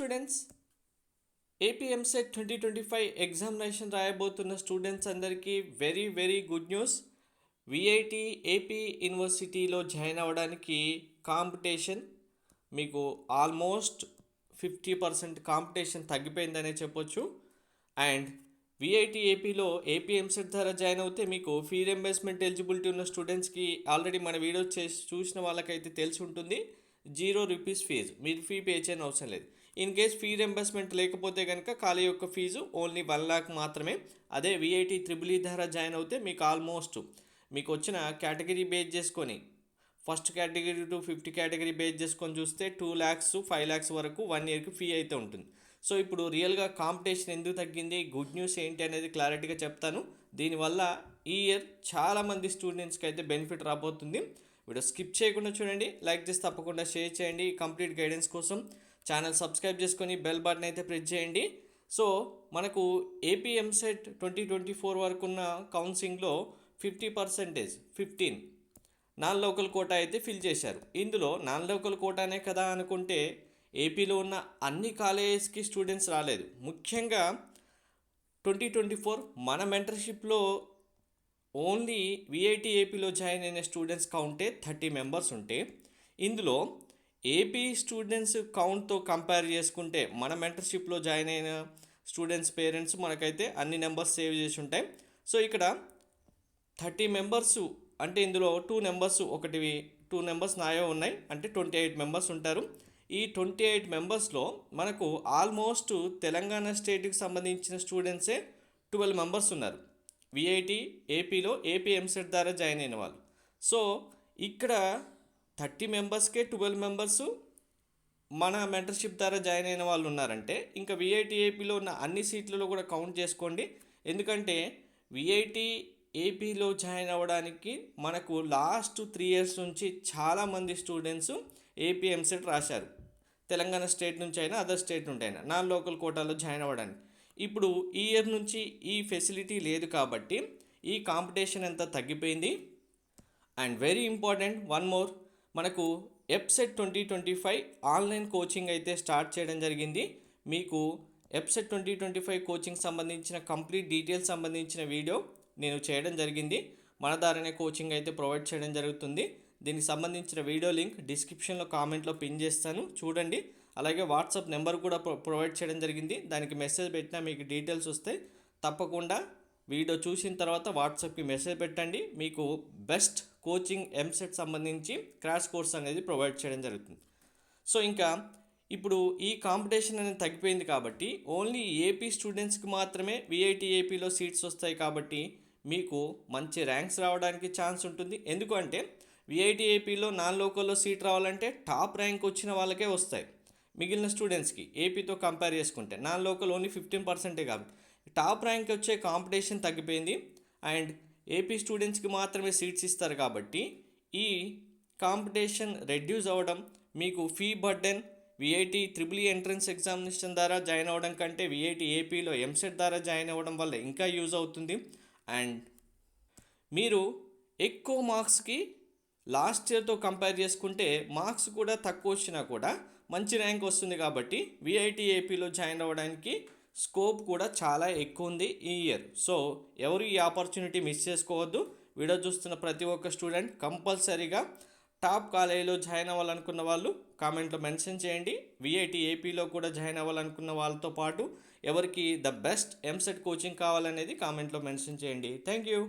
Students, AP EAMCET 2025 examination రాయబోతున్న students అందరికీ very very good news. VIT AP యూనివర్సిటీలో join అవ్వడానికి కాంపిటీషన్ మీకు ఆల్మోస్ట్ 50% కాంపిటీషన్ తగ్గిపోయిందనే చెప్పొచ్చు. అండ్ విఐటి ఏపీలో ఏపీ ఎంసెట్ ద్వారా జాయిన్ అవుతే మీకు ఫీ రింబర్స్మెంట్ ఎలిజిబిలిటీ ఉన్న స్టూడెంట్స్కి ఆల్రెడీ మన వీడియో చేసి చూసిన వాళ్ళకైతే తెలిసి ఉంటుంది. ₹0 ఫీజు, మీరు ఫీ పే చేయని అవసరం లేదు. ఇన్ కేస్ ఫీ రింబర్స్మెంట్ లేకపోతే కనుక ఖాళీ యొక్క ఫీజు ఓన్లీ 1 lakh మాత్రమే. అదే విఐటి ట్రిపుల్ ఈ ద్వారా జాయిన్ అవుతే మీకు ఆల్మోస్ట్ మీకు వచ్చిన కేటగిరీ బేస్ చేసుకొని first category to 50 category base చేసుకొని చూస్తే 2 lakhs 5 lakhs వరకు 1 yearకి ఫీ అయితే ఉంటుంది. సో ఇప్పుడు రియల్గా కాంపిటీషన్ ఎందుకు తగ్గింది, గుడ్ న్యూస్ ఏంటి అనేది క్లారిటీగా చెప్తాను. దీనివల్ల ఈ ఇయర్ చాలామంది స్టూడెంట్స్కి అయితే బెనిఫిట్ రాబోతుంది. వీడియో స్కిప్ చేయకుండా చూడండి, లైక్ చేసి తప్పకుండా షేర్ చేయండి. కంప్లీట్ గైడెన్స్ కోసం ఛానల్ సబ్స్క్రైబ్ చేసుకొని బెల్ బటన్ అయితే ప్రెస్ చేయండి. సో మనకు ఏపీ ఎంసెట్ 2024 వరకు ఉన్న కౌన్సిలింగ్లో 15 నాన్ లోకల్ కోటా అయితే ఫిల్ చేశారు. ఇందులో నాన్ లోకల్ కోటానే కదా అనుకుంటే ఏపీలో ఉన్న అన్ని కాలేజెస్కి స్టూడెంట్స్ రాలేదు. ముఖ్యంగా 2024 మన మెంటర్షిప్లో ఓన్లీ విఐటి ఏపీలో జాయిన్ అయిన స్టూడెంట్స్ కౌంటే 30 members ఉంటే, ఇందులో ఏపీ స్టూడెంట్స్ కౌంట్తో కంపేర్ చేసుకుంటే మన మెంటర్షిప్లో జాయిన్ అయిన స్టూడెంట్స్ పేరెంట్స్ మనకైతే అన్ని నెంబర్స్ సేవ్ చేసి ఉంటాయి. సో ఇక్కడ 30 members అంటే ఇందులో 2 నెంబర్స్ నాయో ఉన్నాయి, అంటే 28 members ఉంటారు. ఈ 28 membersలో మనకు ఆల్మోస్ట్ తెలంగాణ స్టేట్కి సంబంధించిన స్టూడెంట్సే 12 members ఉన్నారు విఐటి ఏపీలో ఏపీ ఎంసెట్ ద్వారా జాయిన్ అయిన వాళ్ళు. సో ఇక్కడ 30 membersకే 12 members మన మెంటర్షిప్ ద్వారా జాయిన్ అయిన వాళ్ళు ఉన్నారంటే ఇంకా విఐటి ఏపీలో ఉన్న అన్ని సీట్లలో కూడా కౌంట్ చేసుకోండి. ఎందుకంటే విఐటి ఏపీలో జాయిన్ అవ్వడానికి మనకు లాస్ట్ 3 years నుంచి చాలామంది స్టూడెంట్స్ ఏపీ ఎంసెట్ రాశారు. తెలంగాణ స్టేట్ నుంచి అయినా అదర్ స్టేట్ నుండి అయినా నాన్ లోకల్ కోటాలో జాయిన్ అవ్వడానికి. ఇప్పుడు ఈ ఇయర్ నుంచి ఈ ఫెసిలిటీ లేదు కాబట్టి ఈ కాంపిటీషన్ అంతా తగ్గిపోయింది. And very important one more, మనకు ఎప్సెట్ 2025 ఆన్లైన్ కోచింగ్ అయితే స్టార్ట్ చేయడం జరిగింది. మీకు ఎప్సెట్ 2025 కోచింగ్ సంబంధించిన కంప్లీట్ డీటెయిల్స్ సంబంధించిన వీడియో నేను చేయడం జరిగింది. మన ద్వారానే కోచింగ్ అయితే ప్రొవైడ్ చేయడం జరుగుతుంది. దీనికి సంబంధించిన వీడియో లింక్ డిస్క్రిప్షన్లో కామెంట్లో పిన్ చేస్తాను, చూడండి. అలాగే వాట్సాప్ నెంబర్ కూడా ప్రొవైడ్ చేయడం జరిగింది. దానికి మెసేజ్ పెట్టినా మీకు డీటెయిల్స్ వస్తాయి. తప్పకుండా వీడియో చూసిన తర్వాత వాట్సాప్కి మెసేజ్ పెట్టండి. మీకు బెస్ట్ కోచింగ్ ఎంసెట్ సంబంధించి క్రాష్ కోర్స్ అనేది ప్రొవైడ్ చేయడం జరుగుతుంది. సో ఇంకా ఇప్పుడు ఈ కాంపిటీషన్ అనేది తగ్గిపోయింది కాబట్టి ఓన్లీ ఏపీ స్టూడెంట్స్కి మాత్రమే విఐటి ఏపీలో సీట్స్ వస్తాయి. కాబట్టి మీకు మంచి ర్యాంక్స్ రావడానికి ఛాన్స్ ఉంటుంది. ఎందుకంటే విఐటి ఏపీలో నాన్ లోకల్లో సీట్ రావాలంటే టాప్ ర్యాంక్ వచ్చిన వాళ్ళకే వస్తాయి. మిగిలిన స్టూడెంట్స్కి ఏపీతో కంపేర్ చేసుకుంటే నాన్ లోకల్ ఓన్లీ 15% కాబట్టి టాప్ ర్యాంక్ వచ్చే కాంపిటీషన్ తగ్గిపోయింది. అండ్ ఏపీ స్టూడెంట్స్కి మాత్రమే సీట్స్ ఇస్తారు కాబట్టి ఈ కాంపిటీషన్ రెడ్యూస్ అవ్వడం, మీకు fee burden VIT triple E entrance examination ద్వారా జాయిన్ అవ్వడం కంటే విఐటి ఏపీలో ఎంసెట్ ద్వారా జాయిన్ అవ్వడం వల్ల ఇంకా యూజ్ అవుతుంది. అండ్ మీరు ఎక్కువ మార్క్స్కి లాస్ట్ ఇయర్తో కంపేర్ చేసుకుంటే మార్క్స్ కూడా తక్కువ వచ్చినా కూడా మంచి ర్యాంక్ వస్తుంది. కాబట్టి విఐటి ఏపీలో జాయిన్ అవ్వడానికి స్కోప్ కూడా చాలా ఎక్కువ ఉంది ఈ ఇయర్. సో ఎవరు ఈ ఆపర్చునిటీ మిస్ చేసుకోవద్దు. వీడియో చూస్తున్న ప్రతి ఒక్క స్టూడెంట్ కంపల్సరీగా టాప్ కాలేజీలో జాయిన్ అవ్వాలనుకున్న వాళ్ళు కామెంట్లో మెన్షన్ చేయండి. విఐటి ఏపీలో కూడా జాయిన్ అవ్వాలనుకున్న వాళ్ళతో పాటు ఎవరికి ద బెస్ట్ ఎంసెట్ కోచింగ్ కావాలనేది కామెంట్లో మెన్షన్ చేయండి. Thank you.